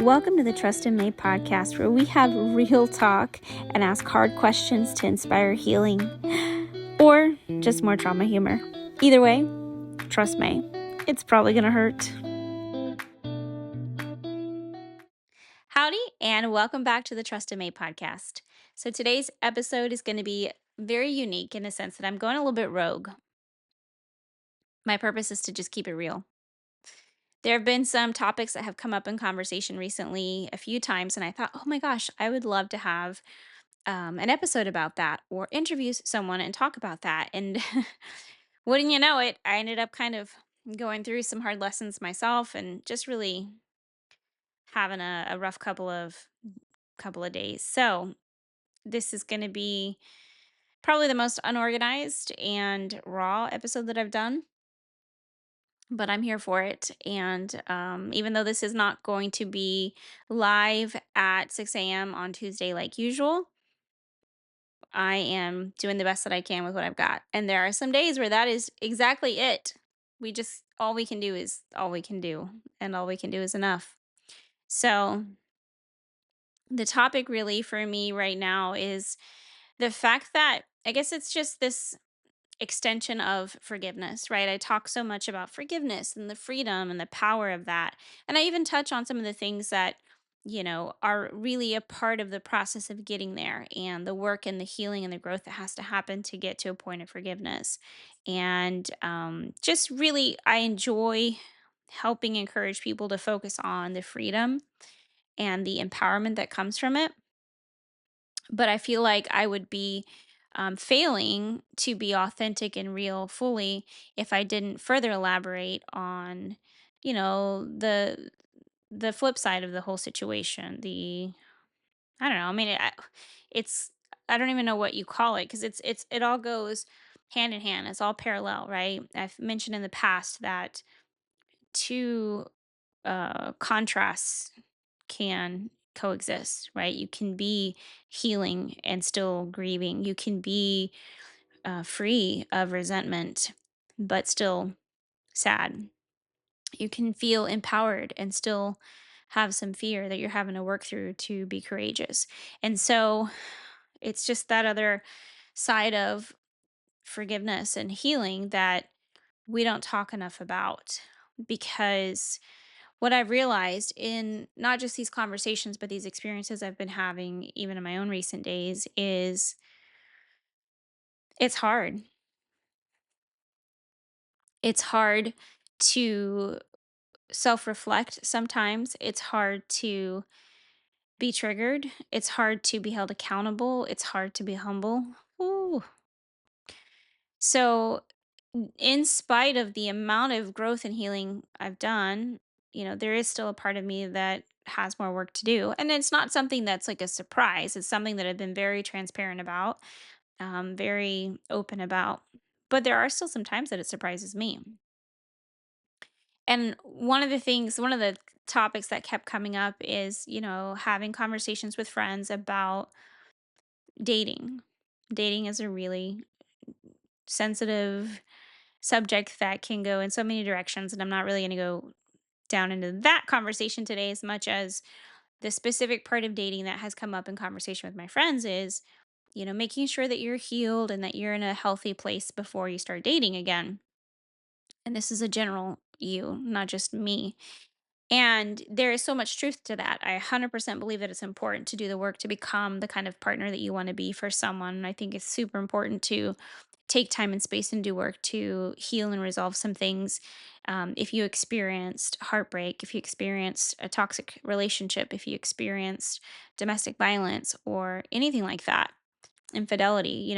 Welcome to the Trust in Mae Podcast, where we have real talk and ask hard questions to inspire healing, or just more trauma humor. Either way, trust Mae, it's probably going to hurt. Howdy, and welcome back to the Trust in Mae Podcast. So today's episode is going to be very unique in the sense that I'm going a little bit rogue. My purpose is to just keep it real. There have been some topics that have come up in conversation recently a few times, and I thought, oh my gosh, I would love to have an episode about that or interview someone and talk about that. And wouldn't you know it, I ended up kind of going through some hard lessons myself and just really having a rough couple of days. So this is going to be probably the most unorganized and raw episode that I've done. But I'm here for it. And even though this is not going to be live at 6 a.m. on Tuesday like usual, I am doing the best that I can with what I've got. And there are some days where that is exactly it. All we can do is all we can do, and all we can do is enough. So, the topic really for me right now is the fact that I guess it's just this extension of forgiveness, right? I talk so much about forgiveness and the freedom and the power of that. And I even touch on some of the things that, are really a part of the process of getting there and the work and the healing and the growth that has to happen to get to a point of forgiveness. And just really, I enjoy helping encourage people to focus on the freedom and the empowerment that comes from it. But I feel like I would be failing to be authentic and real fully if I didn't further elaborate on, the flip side of the whole situation. I don't know. I mean, it's I don't even know what you call it because it all goes hand in hand. It's all parallel, right? I've mentioned in the past that two contrasts can coexist, right? You can be healing and still grieving. You can be free of resentment, but still sad. You can feel empowered and still have some fear that you're having to work through to be courageous. And so it's just that other side of forgiveness and healing that we don't talk enough about because what I've realized in not just these conversations, but these experiences I've been having, even in my own recent days, is it's hard. It's hard to self reflect sometimes. It's hard to be triggered. It's hard to be held accountable. It's hard to be humble. Ooh. So, in spite of the amount of growth and healing I've done, there is still a part of me that has more work to do. And it's not something that's like a surprise. It's something that I've been very transparent about, very open about. But there are still some times that it surprises me. And one of the topics that kept coming up is, having conversations with friends about dating. Dating is a really sensitive subject that can go in so many directions. And I'm not really going to go down into that conversation today as much as the specific part of dating that has come up in conversation with my friends is, making sure that you're healed and that you're in a healthy place before you start dating again. And this is a general you, not just me. And there is so much truth to that. I 100% believe that it's important to do the work to become the kind of partner that you want to be for someone. And I think it's super important to take time and space and do work to heal and resolve some things. If you experienced heartbreak, if you experienced a toxic relationship, if you experienced domestic violence or anything like that, infidelity,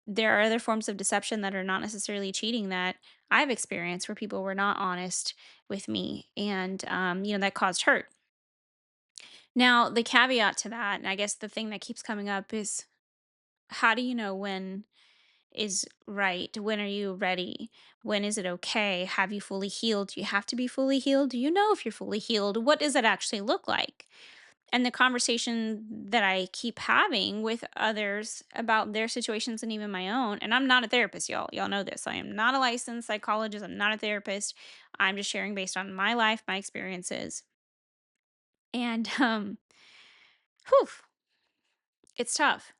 there are other forms of deception that are not necessarily cheating that I've experienced where people were not honest with me and, that caused hurt. Now, the caveat to that, and I guess the thing that keeps coming up is how do you know when is right? When are you ready? When is it okay? Have you fully healed? Do you have to be fully healed? Do you know if you're fully healed? What does it actually look like? And the conversation that I keep having with others about their situations and even my own, and I'm not a therapist, y'all. Y'all know this. I am not a licensed psychologist. I'm not a therapist. I'm just sharing based on my life, my experiences. And whew, it's tough.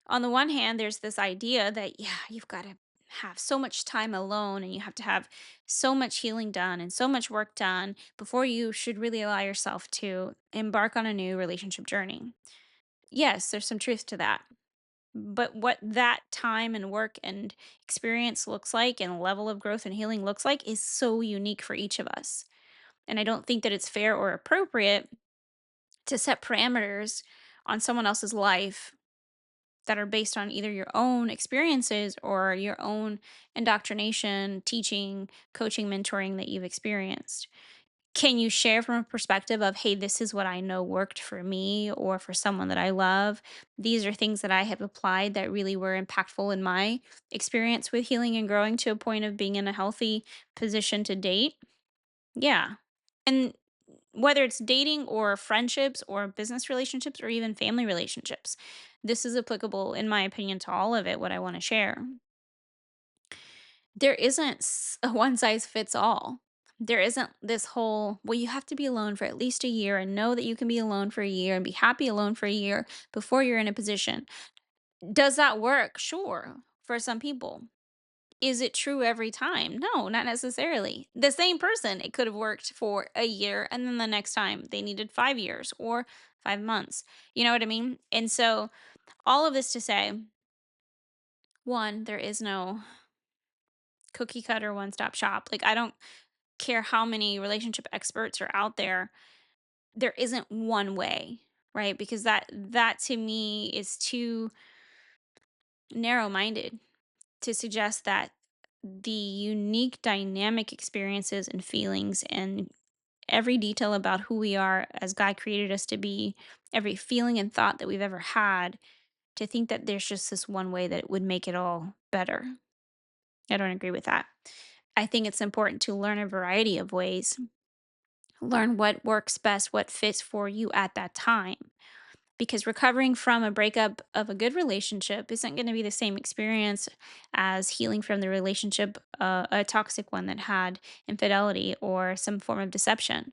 On the one hand, there's this idea that, yeah, you've got to have so much time alone and you have to have so much healing done and so much work done before you should really allow yourself to embark on a new relationship journey. Yes, there's some truth to that. But what that time and work and experience looks like and level of growth and healing looks like is so unique for each of us. And I don't think that it's fair or appropriate to set parameters on someone else's life that are based on either your own experiences or your own indoctrination, teaching, coaching, mentoring that you've experienced. Can you share from a perspective of, hey, this is what I know worked for me or for someone that I love? These are things that I have applied that really were impactful in my experience with healing and growing to a point of being in a healthy position to date. Yeah. And whether it's dating or friendships or business relationships or even family relationships, this is applicable, in my opinion, to all of it, what I want to share. There isn't a one size fits all. There isn't this whole, well, you have to be alone for at least a year and know that you can be alone for a year and be happy alone for a year before you're in a position. Does that work? Sure, for some people. Is it true every time? No, not necessarily. The same person, it could have worked for a year and then the next time they needed 5 years or 5 months. You know what I mean? And so, all of this to say, one, there is no cookie cutter one stop shop. Like, I don't care how many relationship experts are out there, there isn't one way, right? Because that to me is too narrow minded to suggest that the unique dynamic experiences and feelings and every detail about who we are as God created us to be, every feeling and thought that we've ever had, to think that there's just this one way that it would make it all better. I don't agree with that. I think it's important to learn a variety of ways, learn what works best, what fits for you at that time. Because recovering from a breakup of a good relationship isn't going to be the same experience as healing from the relationship, a toxic one that had infidelity or some form of deception.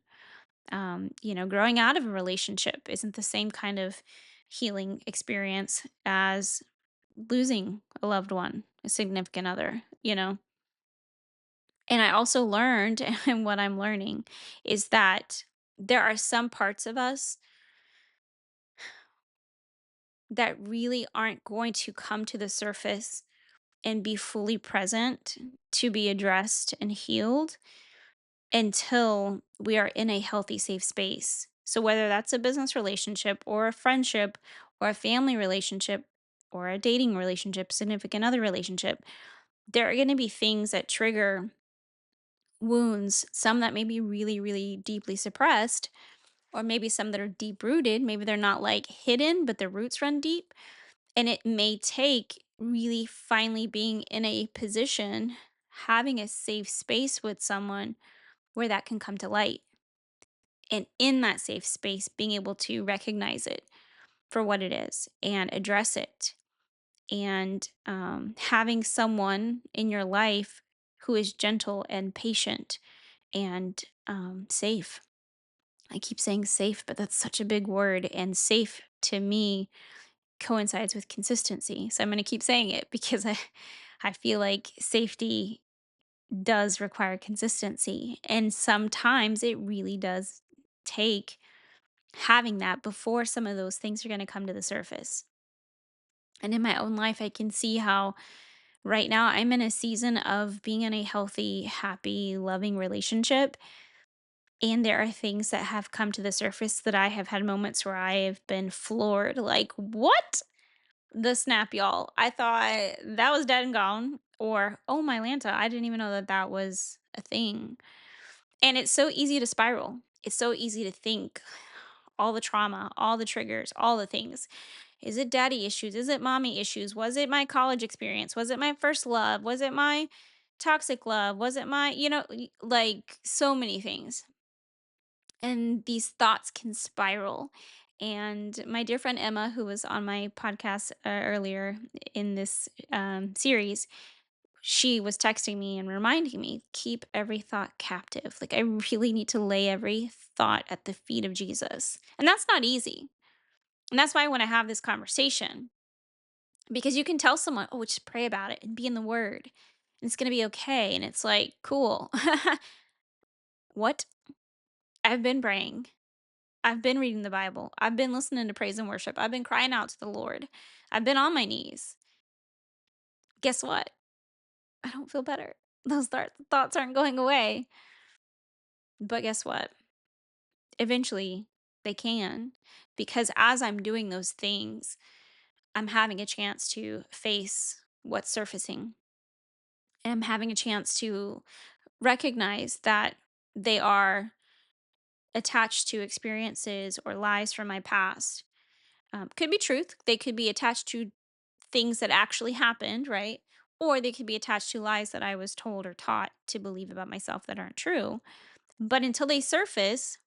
Growing out of a relationship isn't the same kind of healing experience as losing a loved one, a significant other. And I also learned, and what I'm learning is that there are some parts of us that really aren't going to come to the surface and be fully present to be addressed and healed until we are in a healthy, safe space. So, whether that's a business relationship or a friendship or a family relationship or a dating relationship, significant other relationship, there are going to be things that trigger wounds, some that may be really, really deeply suppressed, or maybe some that are deep rooted. Maybe they're not like hidden, but their roots run deep. And it may take really finally being in a position, having a safe space with someone where that can come to light. And in that safe space, being able to recognize it for what it is and address it. And having someone in your life who is gentle and patient and safe. I keep saying safe, but that's such a big word. And safe to me coincides with consistency. So I'm going to keep saying it because I feel like safety does require consistency. And sometimes it really does take having that before some of those things are going to come to the surface. And in my own life, I can see how right now I'm in a season of being in a healthy, happy, loving relationship. And there are things that have come to the surface that I have had moments where I have been floored. Like, what? The snap, y'all. I thought that was dead and gone. Or, oh my Lanta, I didn't even know that that was a thing. And it's so easy to spiral. It's so easy to think all the trauma, all the triggers, all the things. Is it daddy issues? Is it mommy issues? Was it my college experience? Was it my first love? Was it my toxic love? Was it my, like so many things. And these thoughts can spiral. And my dear friend Emma, who was on my podcast earlier in this series, she was texting me and reminding me, keep every thought captive. Like, I really need to lay every thought at the feet of Jesus. And that's not easy. And that's why I want to have this conversation, because you can tell someone, oh, just pray about it and be in the word. And it's going to be okay. And it's like, cool. What? I've been praying. I've been reading the Bible. I've been listening to praise and worship. I've been crying out to the Lord. I've been on my knees. Guess what? I don't feel better. Those thoughts aren't going away. But guess what? Eventually, they can. Because as I'm doing those things, I'm having a chance to face what's surfacing. And I'm having a chance to recognize that they are attached to experiences or lies from my past. Could be truth. They could be attached to things that actually happened, right? Or they could be attached to lies that I was told or taught to believe about myself that aren't true. But until they surface,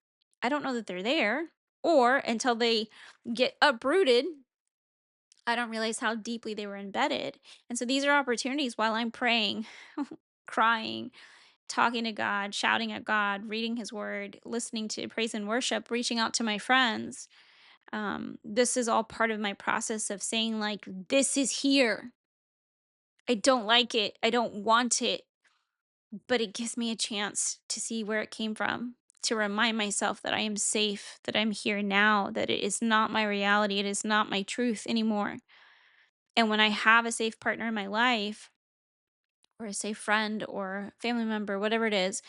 I don't know that they're there. Or until they get uprooted, I don't realize how deeply they were embedded. And so these are opportunities while I'm praying, crying, talking to God, shouting at God, reading His Word, listening to praise and worship, reaching out to my friends. This is all part of my process of saying, like, this is here. I don't like it. I don't want it, but it gives me a chance to see where it came from, to remind myself that I am safe, that I'm here now, that it is not my reality. It is not my truth anymore. And when I have a safe partner in my life, or a safe friend or family member, whatever it is,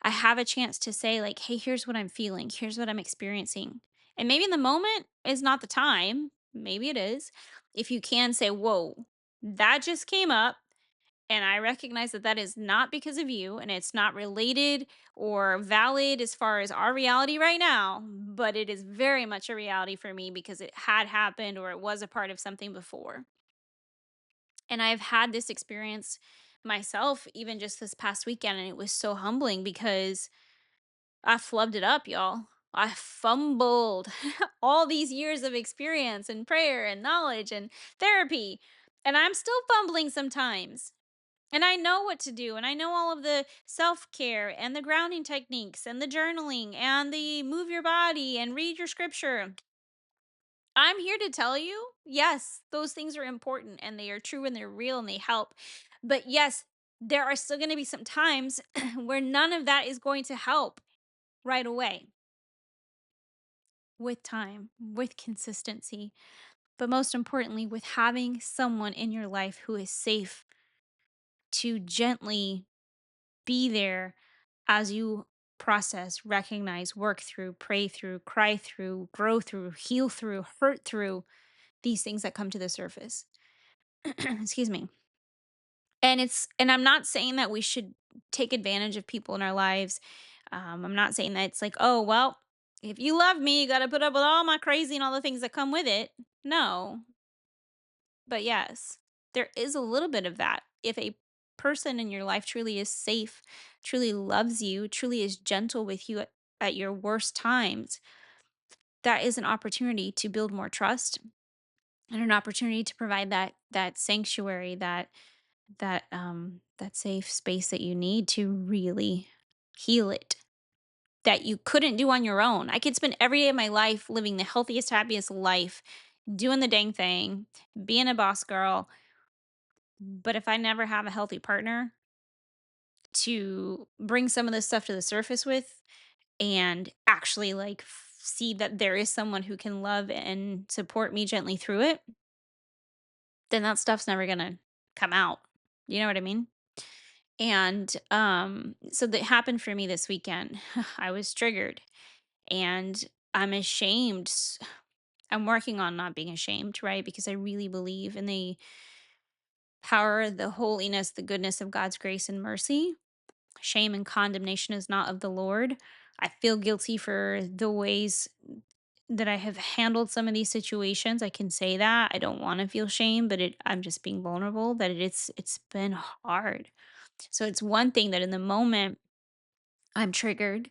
I have a chance to say, like, hey, here's what I'm feeling, here's what I'm experiencing. And maybe in the moment is not the time, maybe it is. If you can say, whoa, that just came up. And I recognize that that is not because of you, and it's not related or valid as far as our reality right now, but it is very much a reality for me because it had happened or it was a part of something before. And I've had this experience myself even just this past weekend, and it was so humbling because I flubbed it up, y'all. I fumbled all these years of experience and prayer and knowledge and therapy, and I'm still fumbling sometimes. And I know what to do, and I know all of the self-care and the grounding techniques and the journaling and the move your body and read your scripture. I'm here to tell you, yes, those things are important and they are true and they're real and they help. But yes, there are still going to be some times where none of that is going to help right away, with time, with consistency, but most importantly, with having someone in your life who is safe to gently be there as you process, recognize, work through, pray through, cry through, grow through, heal through, hurt through these things that come to the surface. Excuse me. And I'm not saying that we should take advantage of people in our lives. I'm not saying that it's like, oh, well, if you love me, you got to put up with all my crazy and all the things that come with it. No. But yes, there is a little bit of that. If a person in your life truly is safe, truly loves you, truly is gentle with you at your worst times, that is an opportunity to build more trust and an opportunity to provide that sanctuary, that safe space that you need to really heal it, that you couldn't do on your own. I could spend every day of my life living the healthiest, happiest life, doing the dang thing, being a boss girl, but if I never have a healthy partner to bring some of this stuff to the surface with, and actually like see that there is someone who can love and support me gently through it, then that stuff's never gonna come out. You know what I mean? And so that happened for me this weekend. I was triggered, and I'm ashamed. I'm working on not being ashamed, right? Because I really believe in the power, the holiness, the goodness of God's grace and mercy. Shame and condemnation is not of the Lord. I feel guilty for the ways that I have handled some of these situations. I can say that. I don't want to feel shame, but I'm just being vulnerable that it's been hard. So it's one thing that in the moment I'm triggered,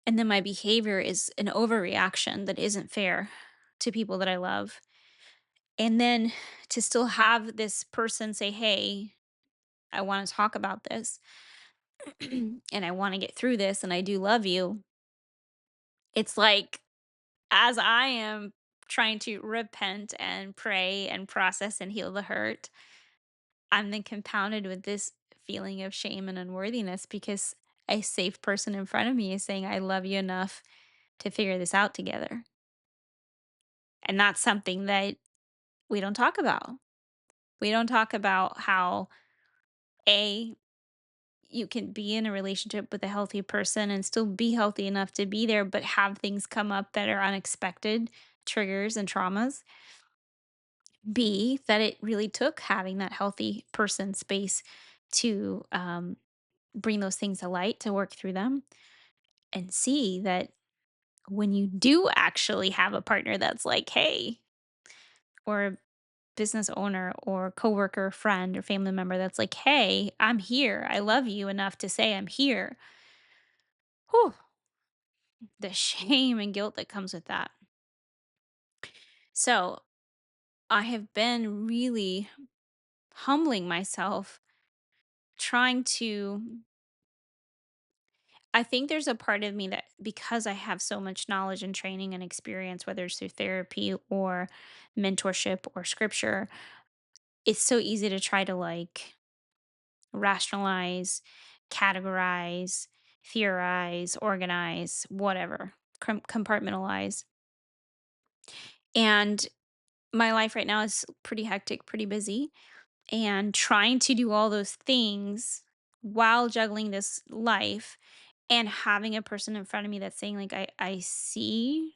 and then my behavior is an overreaction that isn't fair to people that I love. And then to still have this person say, "Hey, I want to talk about this and I want to get through this and I do love you. It's like as I am trying to repent and pray and process and heal the hurt, I'm then compounded with this feeling of shame and unworthiness because a safe person in front of me is saying, I love you enough to figure this out together. And that's something that we don't talk about. We don't talk about how, A, you can be in a relationship with a healthy person and still be healthy enough to be there, but have things come up that are unexpected triggers and traumas. B, that it really took having that healthy person space to bring those things to light to work through them. And C, that when you do actually have a partner that's like, hey, or a business owner or coworker, friend, or family member that's like, hey, I'm here. I love you enough to say I'm here. Whew, the shame and guilt that comes with that. So I have been really humbling myself, trying to. I think there's a part of me that because I have so much knowledge and training and experience, whether it's through therapy or mentorship or scripture, it's so easy to try to like rationalize, categorize, theorize, organize, whatever, compartmentalize. And my life right now is pretty hectic, pretty busy, and trying to do all those things while juggling this life and having a person in front of me that's saying like I see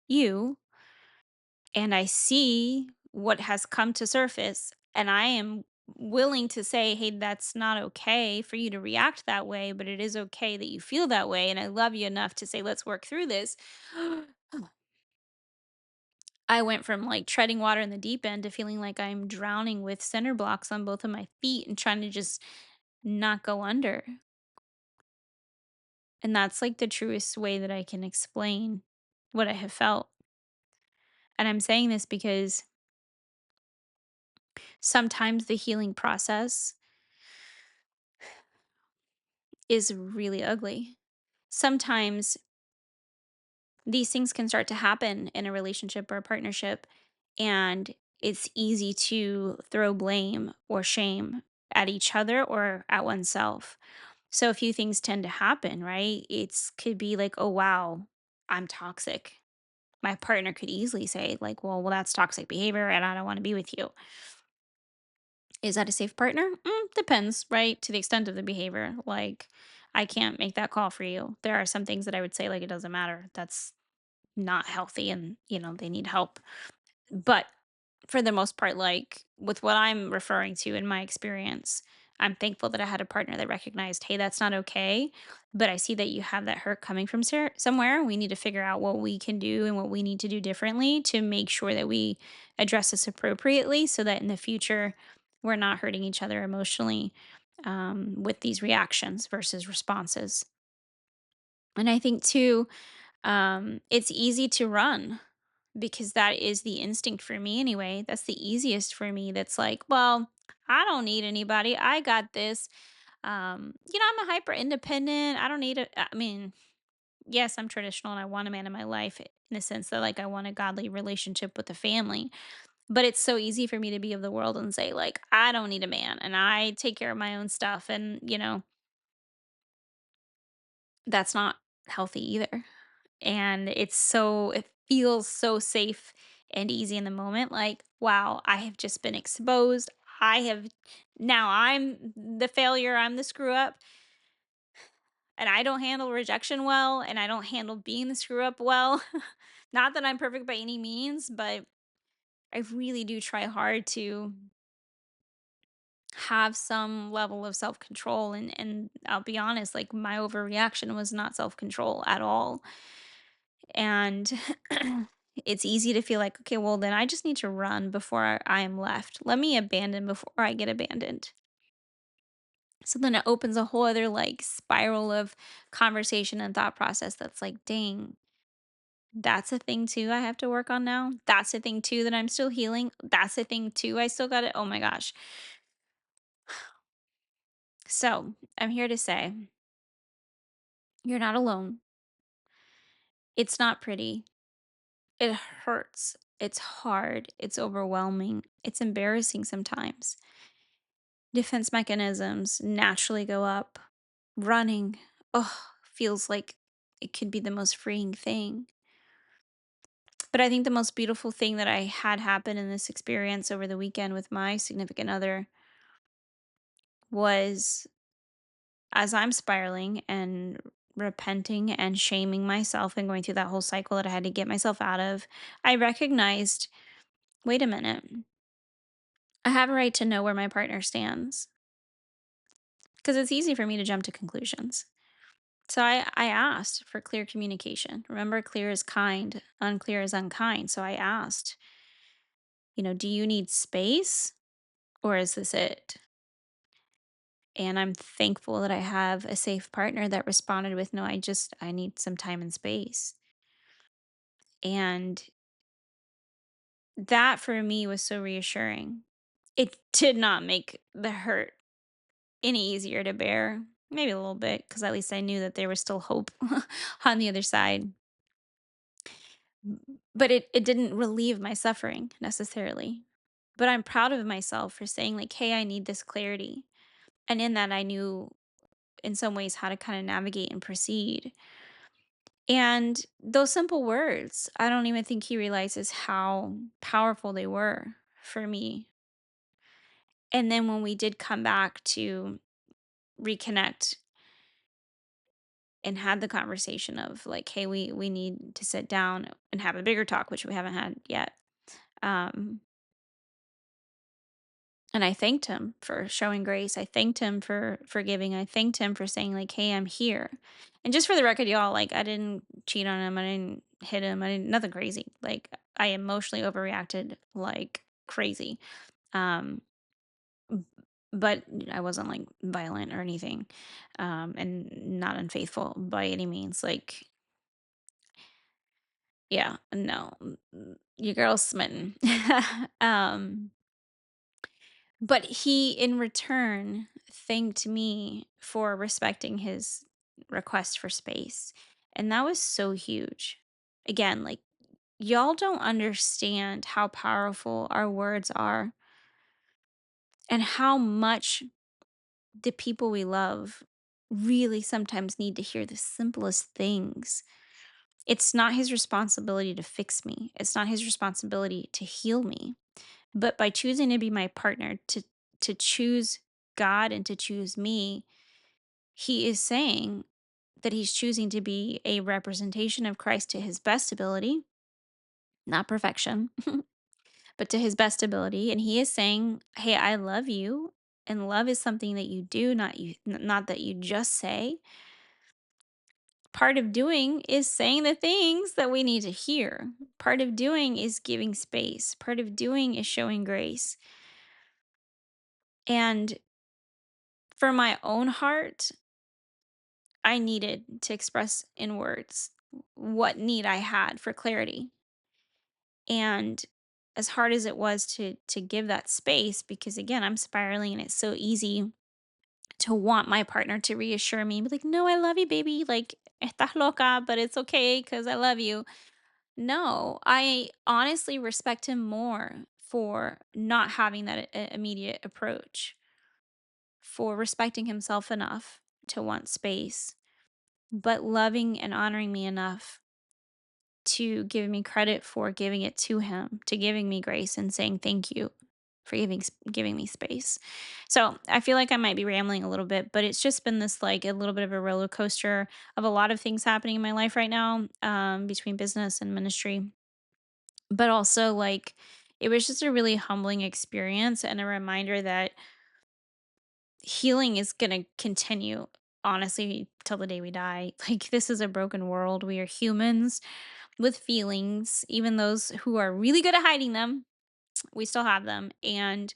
you and I see what has come to surface and I am willing to say, "Hey, that's not okay for you to react that way, but it is okay that you feel that way and I love you enough to say let's work through this." I went from like treading water in the deep end to feeling like I'm drowning with center blocks on both of my feet and trying to just not go under. And that's like the truest way that I can explain what I have felt. And I'm saying this because sometimes the healing process is really ugly. Sometimes these things can start to happen in a relationship or a partnership, and it's easy to throw blame or shame at each other or at oneself. So a few things tend to happen, right? It's could be like, "Oh wow, I'm toxic." My partner could easily say like, "Well, that's toxic behavior and I don't want to be with you." Is that a safe partner? Depends, right? To the extent of the behavior. Like, I can't make that call for you. There are some things that I would say, like, it doesn't matter. That's not healthy and, they need help. But for the most part, like with what I'm referring to in my experience, I'm thankful that I had a partner that recognized, hey, that's not okay. But I see that you have that hurt coming from somewhere. We need to figure out what we can do and what we need to do differently to make sure that we address this appropriately so that in the future, we're not hurting each other emotionally with these reactions versus responses. And I think too, it's easy to run because that is the instinct for me anyway. That's the easiest for me. That's like, well, I don't need anybody. I got this. I'm a hyper independent. I don't need a, I mean, yes, I'm traditional and I want a man in my life in the sense that like I want a godly relationship with the family. But it's so easy for me to be of the world and say, like, I don't need a man and I take care of my own stuff. And, that's not healthy either. And it feels so safe and easy in the moment. Like, wow, I have just been exposed. I have now I'm the failure, I'm the screw up, and I don't handle rejection well, and I don't handle being the screw up well. Not that I'm perfect by any means, but I really do try hard to have some level of self-control and I'll be honest, like my overreaction was not self-control at all. And it's easy to feel like, okay, well, then I just need to run before I am left. Let me abandon before I get abandoned. So then it opens a whole other like spiral of conversation and thought process that's like, dang, that's a thing too I have to work on now. That's a thing too that I'm still healing. That's a thing too I still got it. Oh my gosh. So I'm here to say you're not alone. It's not pretty. It hurts. It's hard. It's overwhelming. It's embarrassing sometimes. Defense mechanisms naturally go up. Running, oh, feels like it could be the most freeing thing. But I think the most beautiful thing that I had happen in this experience over the weekend with my significant other was as I'm spiraling and repenting and shaming myself and going through that whole cycle that I had to get myself out of, I recognized, wait a minute, I have a right to know where my partner stands because it's easy for me to jump to conclusions. So I asked for clear communication. Remember, clear is kind, unclear is unkind. So I asked, do you need space or is this it? And I'm thankful that I have a safe partner that responded with, no, I need some time and space. And that for me was so reassuring. It did not make the hurt any easier to bear. Maybe a little bit, because at least I knew that there was still hope on the other side. But it didn't relieve my suffering necessarily. But I'm proud of myself for saying, like, hey, I need this clarity. And in that, I knew in some ways how to kind of navigate and proceed. And those simple words, I don't even think he realizes how powerful they were for me. And then when we did come back to reconnect and had the conversation of like, hey, we need to sit down and have a bigger talk, which we haven't had yet. Um, and I thanked him for showing grace. I thanked him for forgiving. I thanked him for saying like, hey, I'm here. And just for the record, y'all, like I didn't cheat on him. I didn't hit him. I didn't nothing crazy. Like I emotionally overreacted like crazy. Um, but I wasn't like violent or anything, and not unfaithful by any means. Like, yeah, no, your girl's smitten. um, but he, in return, thanked me for respecting his request for space, and that was so huge. Again, like y'all don't understand how powerful our words are and how much the people we love really sometimes need to hear the simplest things. It's not his responsibility to fix me. It's not his responsibility to heal me. But by choosing to be my partner, to choose God and to choose me, he is saying that he's choosing to be a representation of Christ to his best ability, not perfection, but to his best ability. And he is saying, hey, I love you. And love is something that you do, not that you just say. Part of doing is saying the things that we need to hear. Part of doing is giving space. Part of doing is showing grace. And for my own heart, I needed to express in words what need I had for clarity. And as hard as it was to give that space, because again, I'm spiraling and it's so easy to want my partner to reassure me, be like, no, I love you, baby. Like, estás loca, but it's okay because I love you. No, I honestly respect him more for not having that immediate approach, for respecting himself enough to want space, but loving and honoring me enough to give me credit for giving it to him, to giving me grace and saying thank you for giving me space. So I feel like I might be rambling a little bit, but it's just been this like a little bit of a roller coaster of a lot of things happening in my life right now, between business and ministry. But also, like, it was just a really humbling experience and a reminder that healing is gonna continue, honestly, till the day we die. Like, this is a broken world. We are humans with feelings, even those who are really good at hiding them, we still have them. And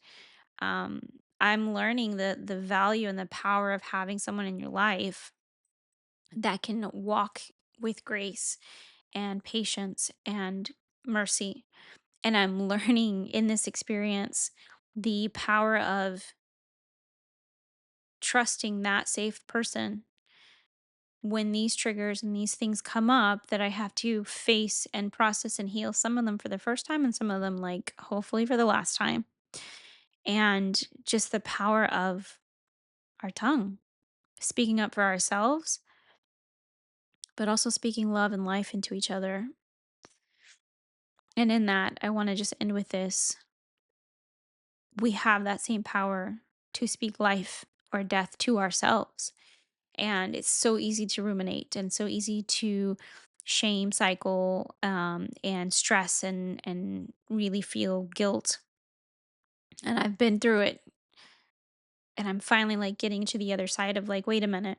um, I'm learning the value and the power of having someone in your life that can walk with grace and patience and mercy. And I'm learning in this experience the power of trusting that safe person when these triggers and these things come up that I have to face and process and heal, some of them for the first time and some of them, like, hopefully for the last time. And just the power of our tongue, speaking up for ourselves, but also speaking love and life into each other. And in that, I want to just end with this. We have that same power to speak life or death to ourselves. And it's so easy to ruminate and so easy to shame cycle, and stress and really feel guilt. And I've been through it, and I'm finally like getting to the other side of like, wait a minute,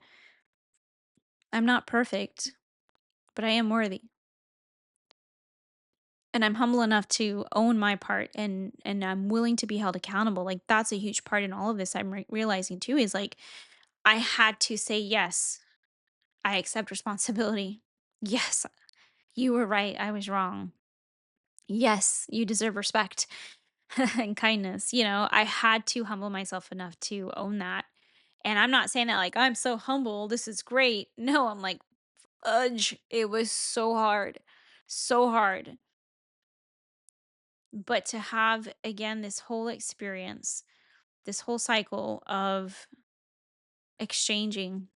I'm not perfect, but I am worthy. And I'm humble enough to own my part, and I'm willing to be held accountable. Like, that's a huge part in all of this. I'm realizing too is like I had to say yes. I accept responsibility. Yes, you were right. I was wrong. Yes, you deserve respect and kindness. I had to humble myself enough to own that. And I'm not saying that like I'm so humble, this is great. No, I'm like, fudge. It was so hard. So hard. But to have again this whole experience, this whole cycle of exchanging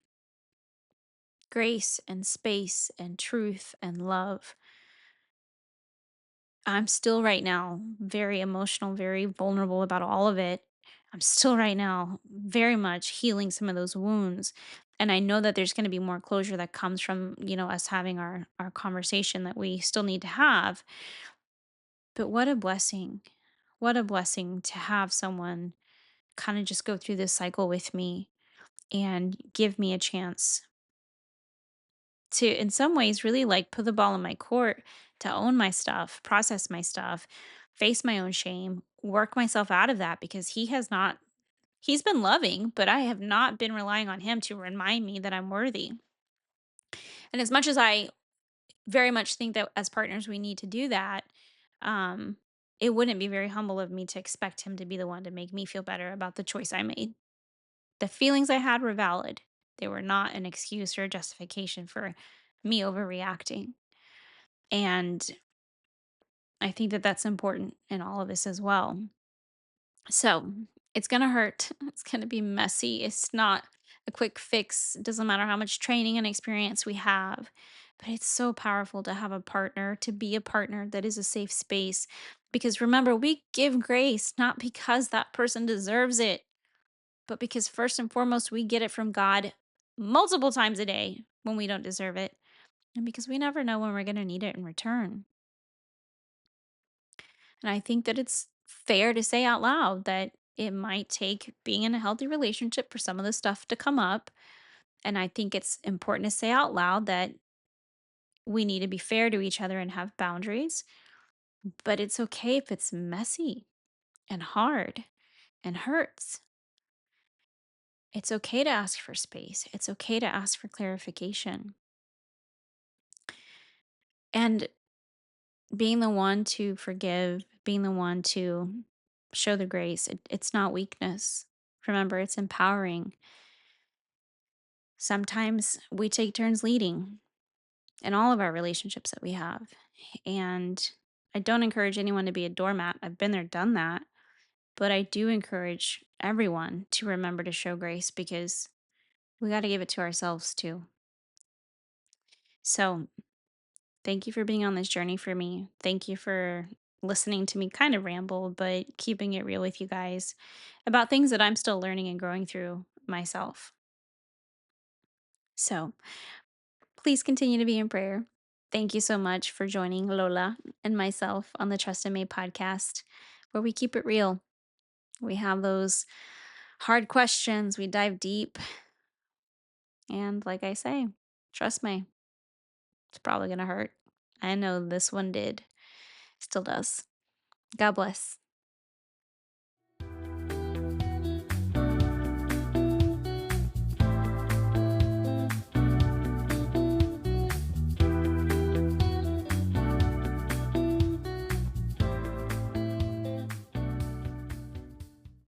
grace and space and truth and love. I'm still right now very emotional, very vulnerable about all of it. I'm still right now very much healing some of those wounds. And I know that there's going to be more closure that comes from, us having our conversation that we still need to have. But what a blessing. What a blessing to have someone kind of just go through this cycle with me and give me a chance to, in some ways, really like put the ball in my court to own my stuff, process my stuff, face my own shame, work myself out of that because he's been loving, but I have not been relying on him to remind me that I'm worthy. And as much as I very much think that as partners we need to do that, um, it wouldn't be very humble of me to expect him to be the one to make me feel better about the choice I made. The feelings I had were valid. They were not an excuse or a justification for me overreacting. And I think that that's important in all of this as well. So it's going to hurt. It's going to be messy. It's not a quick fix. It doesn't matter how much training and experience we have. But it's so powerful to have a partner, to be a partner that is a safe space. Because remember, we give grace not because that person deserves it, but because first and foremost, we get it from God multiple times a day when we don't deserve it. And because we never know when we're going to need it in return. And I think that it's fair to say out loud that it might take being in a healthy relationship for some of the stuff to come up. And I think it's important to say out loud that we need to be fair to each other and have boundaries. But it's okay if it's messy and hard and hurts. It's okay to ask for space. It's okay to ask for clarification. And being the one to forgive, being the one to show the grace, it's not weakness. Remember, it's empowering. Sometimes we take turns leading in all of our relationships that we have. And I don't encourage anyone to be a doormat. I've been there, done that. But I do encourage everyone to remember to show grace because we got to give it to ourselves too. So thank you for being on this journey for me. Thank you for listening to me kind of ramble, but keeping it real with you guys about things that I'm still learning and growing through myself. So please continue to be in prayer. Thank you so much for joining Lola and myself on the Trust and May podcast, where we keep it real. We have those hard questions, we dive deep. And like I say, trust me, it's probably going to hurt. I know this one did, still does. God bless.